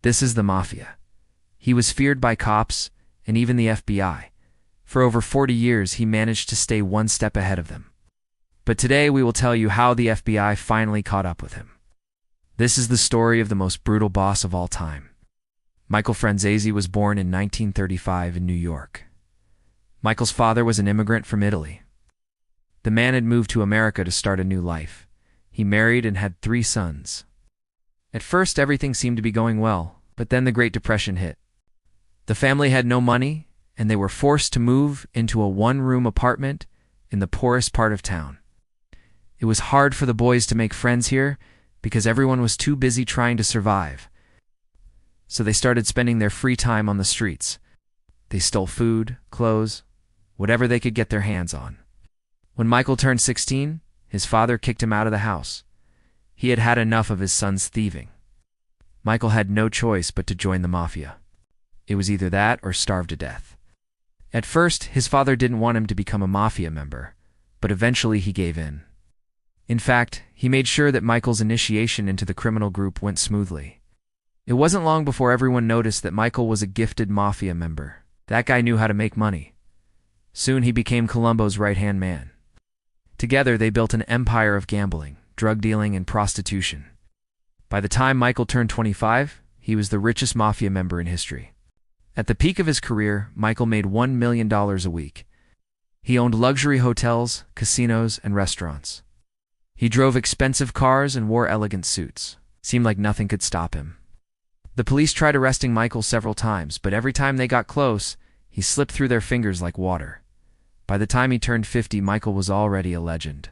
This is the Mafia. He was feared by cops and even the FBI. For over 40 years, he managed to stay one step ahead of them. But today we will tell you how the FBI finally caught up with him. This is the story of the most brutal boss of all time. Michael Franzese was born in 1935 in New York. Michael's father was an immigrant from Italy. The man had moved to America to start a new life. He married and had 3 sons. At first, everything seemed to be going well, but then the Great Depression hit. The family had no money, and they were forced to move into a one-room apartment in the poorest part of town. It was hard for the boys to make friends here because everyone was too busy trying to survive. So they started spending their free time on the streets. They stole food, clothes, whatever they could get their hands on. When Michael turned 16, his father kicked him out of the house. He had had enough of his son's thieving. Michael had no choice but to join the Mafia. It was either that or starve to death. At first, his father didn't want him to become a Mafia member, but eventually he gave in. In fact, he made sure that Michael's initiation into the criminal group went smoothly. It wasn't long before everyone noticed that Michael was a gifted Mafia member. That guy knew how to make money. Soon he became Columbo's right-hand man. Together, they built an empire of gambling, drug dealing, and prostitution. By the time Michael turned 25, he was the richest Mafia member in history. At the peak of his career, Michael made $1 million a week. He owned luxury hotels, casinos, and restaurants. He drove expensive cars and wore elegant suits. Seemed like nothing could stop him. The police tried arresting Michael several times, but every time they got close, he slipped through their fingers like water. By the time he turned 50, Michael was already a legend.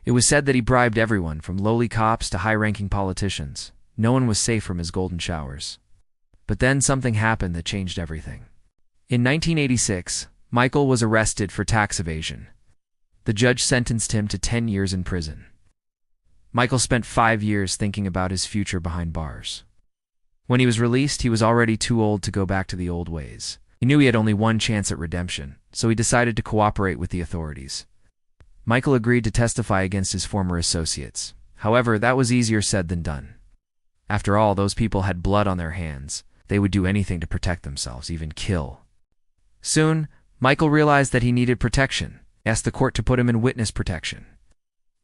It was said that he bribed everyone, from lowly cops to high-ranking politicians. No one was safe from his golden showers. But then something happened that changed everything. In 1986, Michael was arrested for tax evasion. The judge sentenced him to 10 years in prison. Michael spent 5 years thinking about his future behind bars. When he was released, he was already too old to go back to the old ways. He knew he had only one chance at redemption, so he decided to cooperate with the authorities. Michael agreed to testify against his former associates. However, that was easier said than done. After all, those people had blood on their hands. They would do anything to protect themselves, even kill. Soon, Michael realized that he needed protection. He asked the court to put him in witness protection.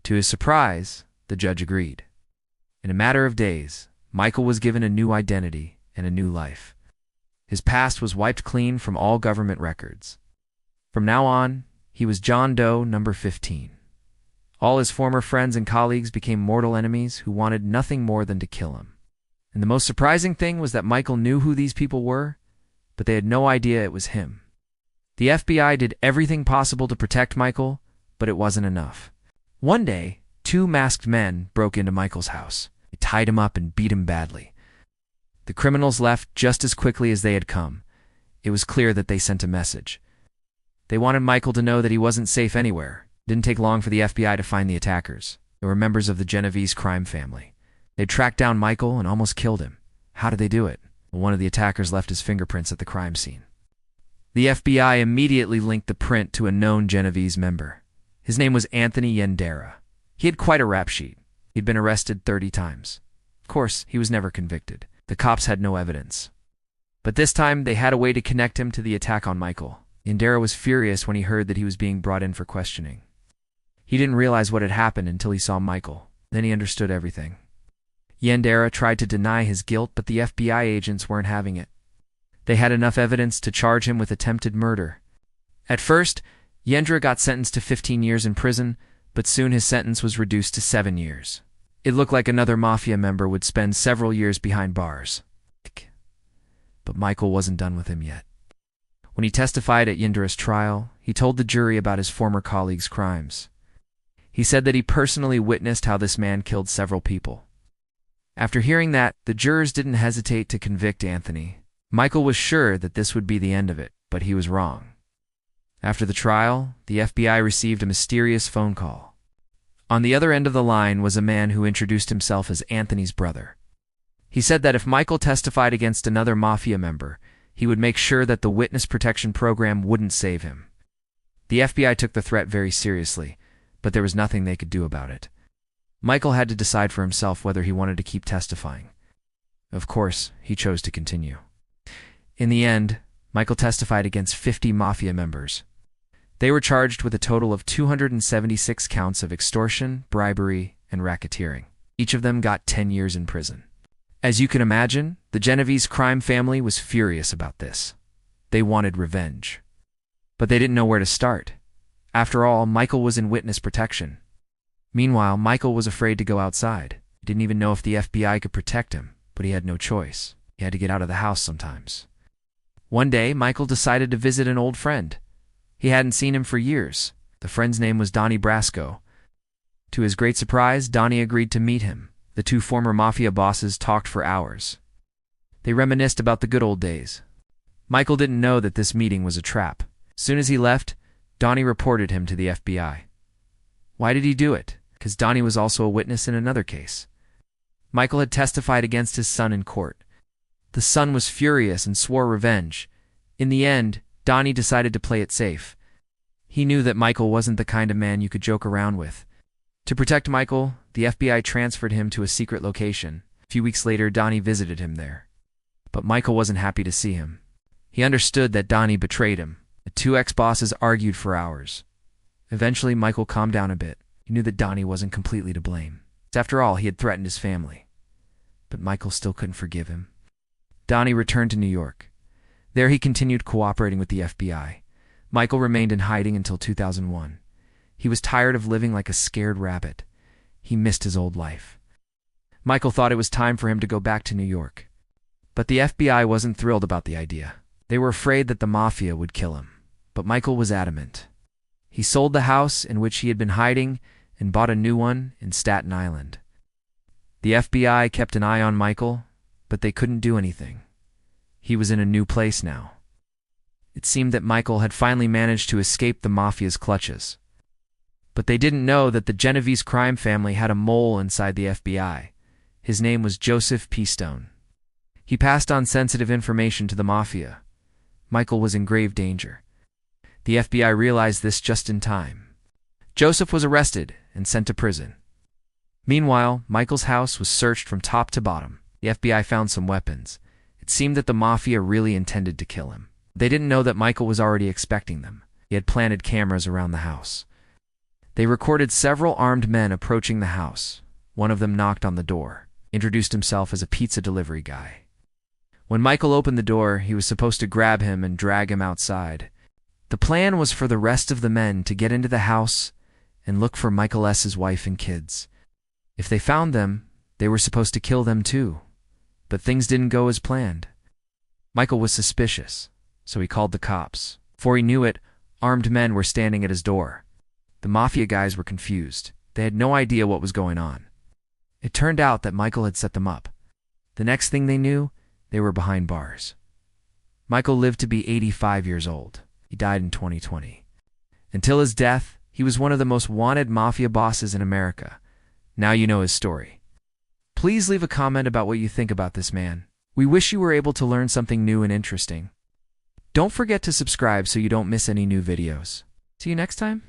To his surprise, the judge agreed. In a matter of days, Michael was given a new identity and a new life. His past was wiped clean from all government records. From now on, he was John Doe number 15. All his former friends and colleagues became mortal enemies who wanted nothing more than to kill him. And the most surprising thing was that Michael knew who these people were, but they had no idea it was him. The FBI did everything possible to protect Michael, but it wasn't enough. One day, 2 masked men broke into Michael's house. They tied him up and beat him badly. The criminals left just as quickly as they had come. It was clear that they sent a message. They wanted Michael to know that he wasn't safe anywhere. It didn't take long for the FBI to find the attackers. They were members of the Genovese crime family. They tracked down Michael and almost killed him. How did they do it? Well, one of the attackers left his fingerprints at the crime scene. The FBI immediately linked the print to a known Genovese member. His name was Anthony Yendera. He had quite a rap sheet. He'd been arrested 30 times. Of course, he was never convicted. The cops had no evidence. But this time, they had a way to connect him to the attack on Michael. Yendera was furious when he heard that he was being brought in for questioning. He didn't realize what had happened until he saw Michael. Then he understood everything. Yendera tried to deny his guilt, but the FBI agents weren't having it. They had enough evidence to charge him with attempted murder. At first, Yendera got sentenced to 15 years in prison, but soon his sentence was reduced to 7 years. It looked like another Mafia member would spend several years behind bars. But Michael wasn't done with him yet. When he testified at Yendera's trial, he told the jury about his former colleague's crimes. He said that he personally witnessed how this man killed several people. After hearing that, the jurors didn't hesitate to convict Anthony. Michael was sure that this would be the end of it, but he was wrong. After the trial, the FBI received a mysterious phone call. On the other end of the line was a man who introduced himself as Anthony's brother. He said that if Michael testified against another Mafia member, he would make sure that the witness protection program wouldn't save him. The FBI took the threat very seriously, but there was nothing they could do about it. Michael had to decide for himself whether he wanted to keep testifying. Of course, he chose to continue. In the end, Michael testified against 50 Mafia members. They were charged with a total of 276 counts of extortion, bribery, and racketeering. Each of them got 10 years in prison. As you can imagine, the Genovese crime family was furious about this. They wanted revenge. But they didn't know where to start. After all, Michael was in witness protection. Meanwhile, Michael was afraid to go outside. He didn't even know if the FBI could protect him, but he had no choice. He had to get out of the house sometimes. One day, Michael decided to visit an old friend. He hadn't seen him for years. The friend's name was Donnie Brasco. To his great surprise, Donnie agreed to meet him. The two former Mafia bosses talked for hours. They reminisced about the good old days. Michael didn't know that this meeting was a trap. As soon as he left, Donnie reported him to the FBI. Why did he do it? Because Donnie was also a witness in another case. Michael had testified against his son in court. The son was furious and swore revenge. In the end, Donnie decided to play it safe. He knew that Michael wasn't the kind of man you could joke around with. To protect Michael, the FBI transferred him to a secret location. A few weeks later, Donnie visited him there. But Michael wasn't happy to see him. He understood that Donnie betrayed him. The two ex-bosses argued for hours. Eventually, Michael calmed down a bit. He knew that Donnie wasn't completely to blame. After all, he had threatened his family. But Michael still couldn't forgive him. Donnie returned to New York. There he continued cooperating with the FBI. Michael remained in hiding until 2001. He was tired of living like a scared rabbit. He missed his old life. Michael thought it was time for him to go back to New York. But the FBI wasn't thrilled about the idea. They were afraid that the Mafia would kill him. But Michael was adamant. He sold the house in which he had been hiding and bought a new one in Staten Island. The FBI kept an eye on Michael, but they couldn't do anything. He was in a new place now. It seemed that Michael had finally managed to escape the Mafia's clutches. But they didn't know that the Genovese crime family had a mole inside the FBI. His name was Joseph P. Stone. He passed on sensitive information to the Mafia. Michael was in grave danger. The FBI realized this just in time. Joseph was arrested and sent to prison. Meanwhile, Michael's house was searched from top to bottom. The FBI found some weapons. It seemed that the Mafia really intended to kill him. They didn't know that Michael was already expecting them. He had planted cameras around the house. They recorded several armed men approaching the house. One of them knocked on the door, introduced himself as a pizza delivery guy. When Michael opened the door, he was supposed to grab him and drag him outside. The plan was for the rest of the men to get into the house and look for Michael S.'s wife and kids. If they found them, they were supposed to kill them too. But things didn't go as planned. Michael was suspicious, so he called the cops. Before he knew it, armed men were standing at his door. The Mafia guys were confused. They had no idea what was going on. It turned out that Michael had set them up. The next thing they knew, they were behind bars. Michael lived to be 85 years old. He died in 2020. Until his death, he was one of the most wanted Mafia bosses in America. Now you know his story. Please leave a comment about what you think about this man. We wish you were able to learn something new and interesting. Don't forget to subscribe so you don't miss any new videos. See you next time.